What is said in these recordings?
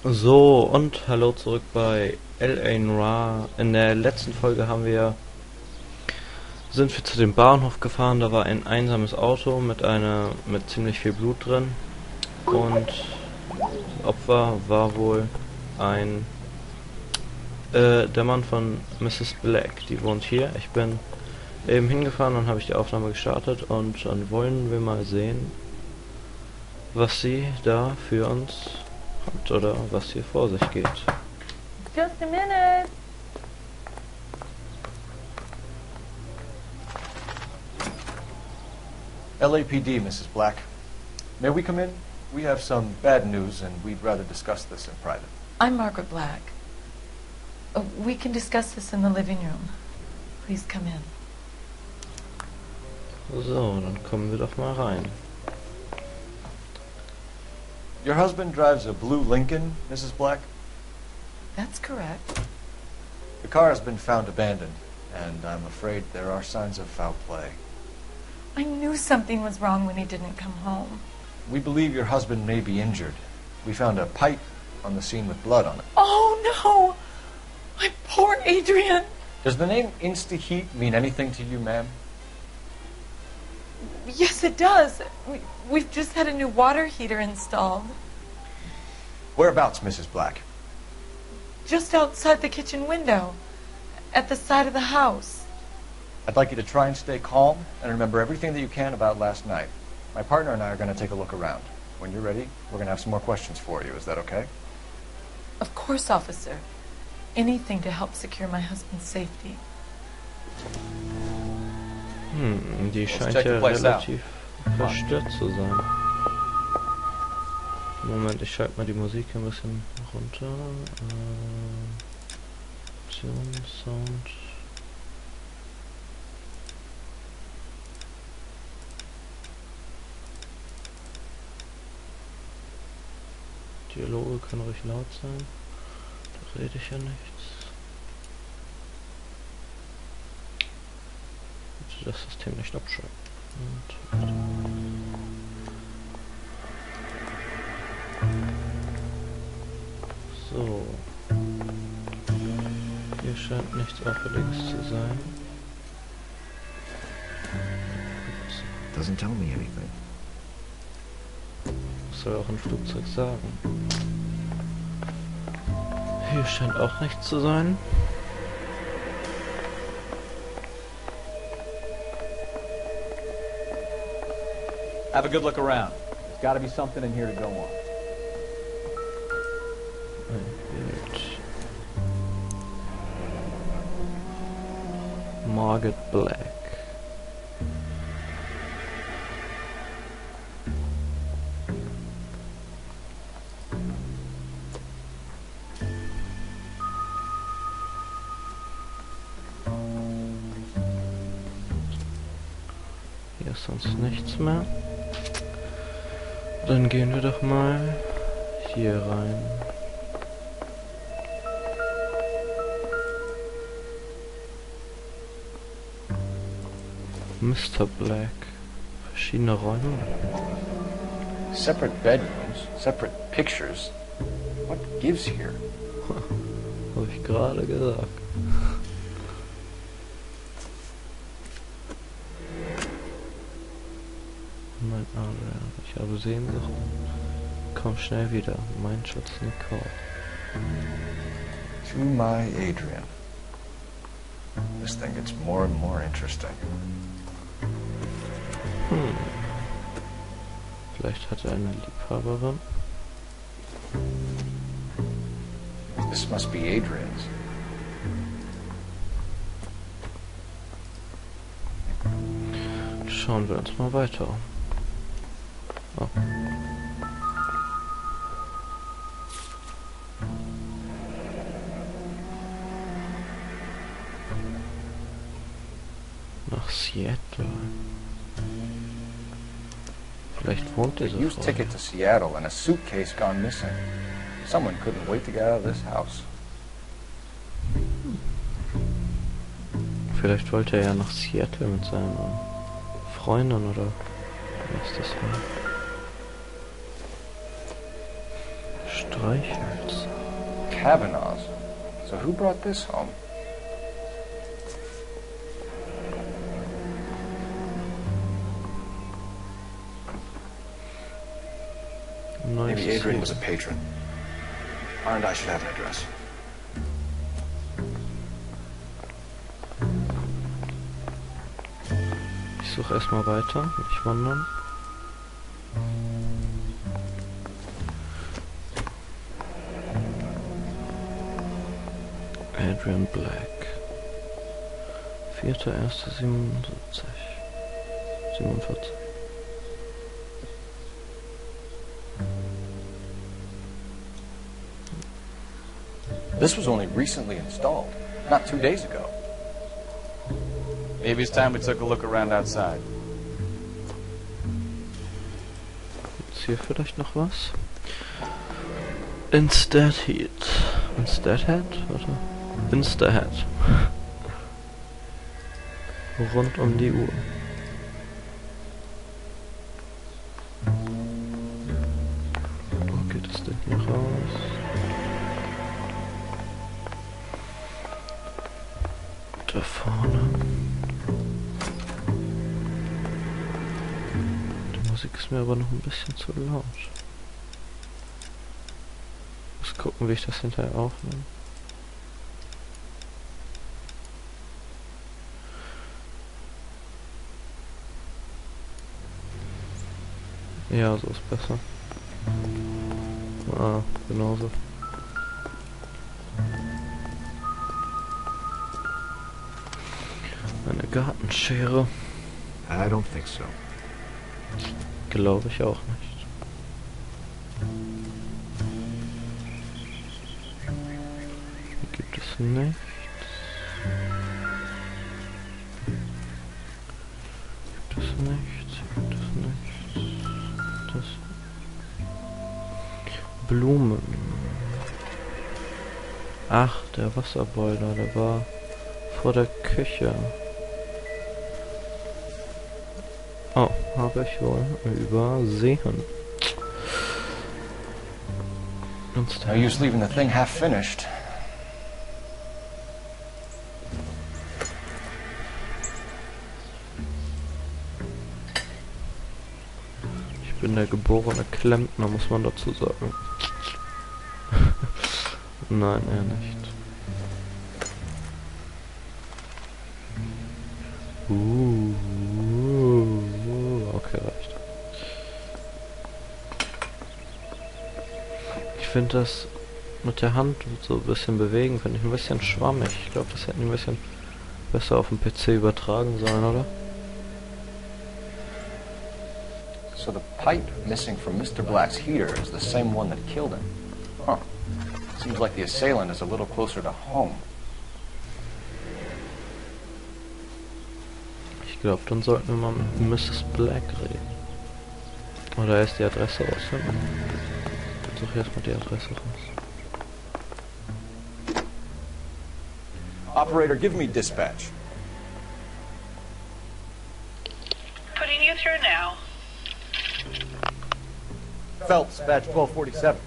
So, und hallo zurück bei LA Noire. In der letzten Folge sind wir zu dem Bahnhof gefahren. Da war ein einsames Auto mit ziemlich viel Blut drin. Und das Opfer war wohl der Mann von Mrs. Black. Die wohnt hier. Ich bin eben hingefahren und habe die Aufnahme gestartet. Und dann wollen wir mal sehen, was sie da für uns hat oder was hier vor sich geht. Just a minute. LAPD, Mrs. Black. May we come in? We have some bad news, and we'd rather discuss this in private. I'm Margaret Black. We can discuss this in the living room. Please come in. So, dann kommen wir doch mal rein. Your husband drives a blue Lincoln, Mrs. Black? That's correct. The car has been found abandoned, and I'm afraid there are signs of foul play. I knew something was wrong when he didn't come home. We believe your husband may be injured. We found a pipe on the scene with blood on it. Oh, no! My poor Adrian! Does the name Insta-Heat mean anything to you, ma'am? Yes, it does. We've just had a new water heater installed. Whereabouts, Mrs. Black? Just outside the kitchen window. At the side of the house. I'd like you to try and stay calm and remember everything that you can about last night. My partner and I are going to take a look around. When you're ready, we're going to have some more questions for you. Is that okay? Of course, officer. Anything to help secure my husband's safety. Die scheint ja relativ verstört zu sein. Moment, ich schalte mal die Musik ein bisschen runter. Option, Sound. Dialoge können ruhig laut sein. Da rede ich ja nichts. Bitte das System nicht abschalten. So. Hier scheint nichts Auffälliges zu sein. Doesn't tell me anything. Was soll auch ein Flugzeug sagen? Hier scheint auch nichts zu sein. Have a good look around. There's got to be something in here to go on. Ein Bild. Margaret Black. Hier ist sonst nichts mehr. Dann gehen wir doch mal hier rein. Mr. Black. Verschiedene Räume. Separate bedrooms, separate pictures. What gives here? Habe ich gerade gesagt. Mein Adrian, ich habe Sehnsucht. Komm schnell wieder, mein Schatz Nicole. To my Adrian. This thing gets more and more interesting. Vielleicht hat er eine Liebhaberin. This must be Adrian's. Schauen wir uns mal weiter um. Oh. Nach Seattle. Vielleicht wohnt A diese used Frau. ticket to Seattle and a suitcase gone missing. Someone couldn't wait to get out of this house. Vielleicht wollte er ja nach Seattle mit seiner Freundin oder was das war. Streichhölzer. Kavanaugh's. So who brought this home? Maybe Adrian was a patron. And I should have an address. Ich suche erstmal weiter, nicht wundern. Adrian Black. 4.1.47. This was only recently installed, not 2 days ago. Maybe it's time we took a look around outside. Ist hier vielleicht noch was? Instahead. Instahead? Warte. Instahead. Rund um die Uhr. Wo geht es denn hier raus? Da vorne. Die Musik ist mir aber noch ein bisschen zu laut. Muss gucken, wie ich das hinterher aufnehme. Ja, so ist besser. Ah, genauso. Eine Gartenschere. I don't think so. Glaube ich auch nicht. Hier gibt es nichts. Gibt es nichts. Gibt es nichts. Das Blumen. Ach, der Wasserboiler, der war vor der Küche. Oh, habe ich wohl übersehen. No use leaving the thing half finished. Ich bin der geborene Klempner, muss man dazu sagen. Nein, er nicht. Okay, reicht. Ich finde das mit der Hand so ein bisschen bewegen, finde ich ein bisschen schwammig. Ich glaube, das hätten die ein bisschen besser auf dem PC übertragen sollen, oder? So the pipe missing from Mr. Black's heater is the same one that killed him. Huh. Seems like the assailant is a little closer to home. Ich glaube, dann sollten wir mal mit Mrs. Black reden. Oder erst die Adresse rausfinden. Ich suche erstmal die Adresse raus. Operator, give me dispatch. Putting you through now. Gefällt, dispatch 1247.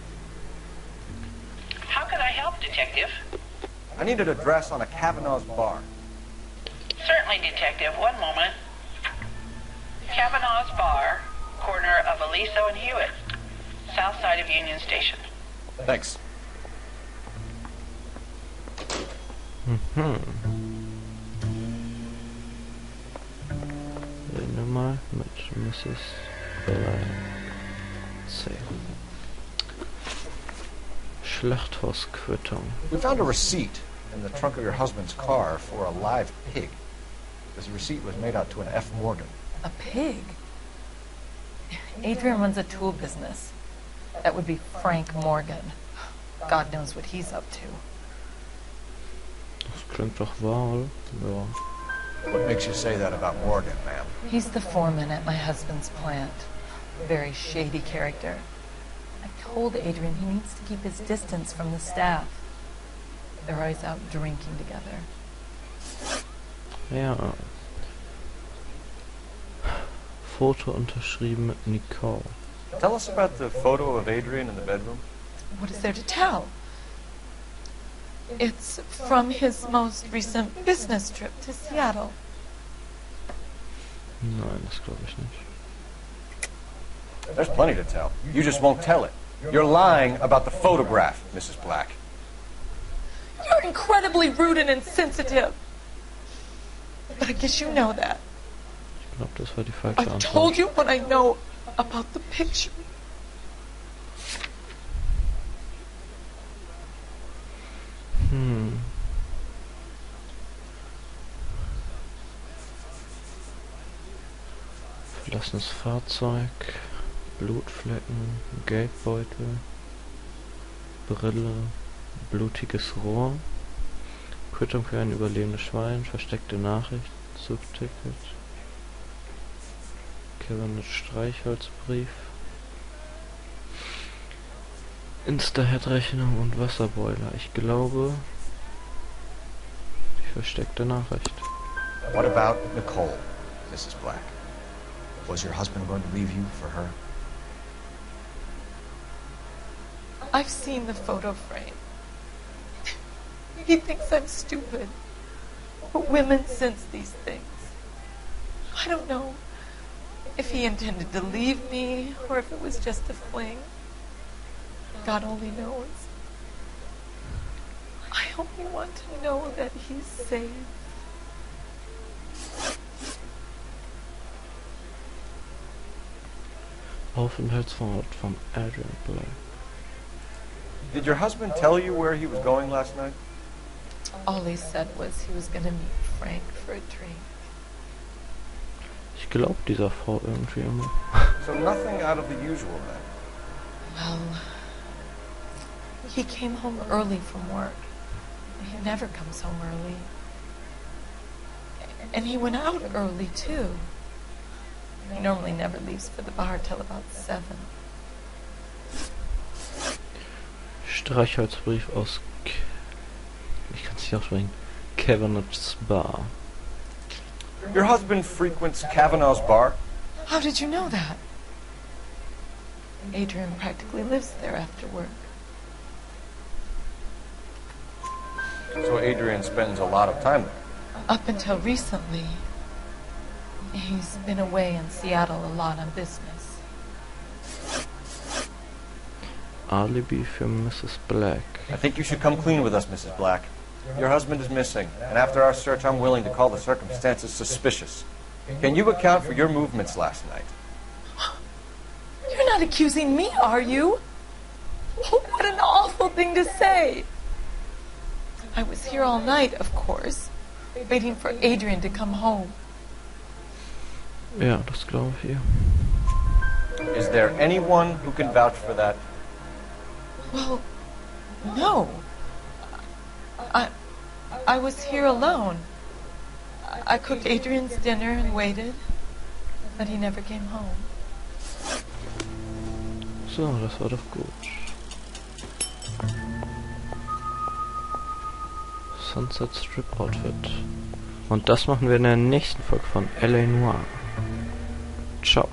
How can I help, Detective? I need an address on a Kavanaugh's bar. Certainly, Detective. One moment. Kavanaugh's Bar, corner of Aliso and Hewitt, south side of Union Station. Thanks. Reden wir mal mit Mrs. Black. Schlachthausquittung. We found a receipt in the trunk of your husband's car for a live pig. This receipt was made out to an F. Morgan. A pig? Adrian runs a tool business. That would be Frank Morgan. God knows what he's up to. Das klingt doch wahr, ja. What makes you say that about Morgan, ma'am? He's the foreman at my husband's plant. Very shady character. I told Adrian he needs to keep his distance from the staff. They're always out drinking together. Ja. Foto unterschrieben mit Nicole. Tell us about the photo of Adrian in the bedroom. What is there to tell? It's from his most recent business trip to Seattle. Nein, das glaube ich nicht. There's plenty to tell. You just won't tell it. You're lying about the photograph, Mrs. Black. You're incredibly rude and insensitive. But I guess you know that. Ich glaube, das war die falsche I've Antwort. told you what I know about the picture. Verlassenes Fahrzeug, Blutflecken, Geldbeutel, Brille, blutiges Rohr, Quittung für ein überlebendes Schwein, versteckte Nachricht, Zugticket, Kevin Streichholzbrief, Insta-Head-Rechnung und Wasserboiler. Ich glaube, die versteckte Nachricht. What about Nicole, Mrs. Black? Was your husband going to leave you for her? I've seen the photo frame. He thinks I'm stupid. But women sense these things. I don't know if he intended to leave me or if it was just a fling. God only knows. I only want to know that he's safe. Aufenthaltsort von Adrian Black. Did your husband tell you where he was going last night? All he said was he was going to meet Frank for a drink. Ich glaube dieser Frau irgendwie immer. So nothing out of the usual then. Well, he came home early from work. He never comes home early. And he went out early, too. He normally never leaves for the bar till about 7. Streichholzbrief aus ich kann es nicht aussprechen. Kavanaugh's Bar. Your husband frequents Kavanaugh's bar? How did you know that? Adrian practically lives there after work. So Adrian spends a lot of time there. Up until recently, he's been away in Seattle a lot on business. Alibi für Mrs. Black. I think you should come clean with us, Mrs. Black. Your husband is missing, and after our search, I'm willing to call the circumstances suspicious. Can you account for your movements last night? You're not accusing me, are you? What an awful thing to say. I was here all night, of course, waiting for Adrian to come home. Ja, das glaube ich ihr. Is there anyone who can vouch for that? Well, no. I was here alone. I cooked Adrian's dinner and waited, but he never came home. So, das war doch gut. Sunset Strip Outfit. Und das machen wir in der nächsten Folge von LA Noire. Ciao.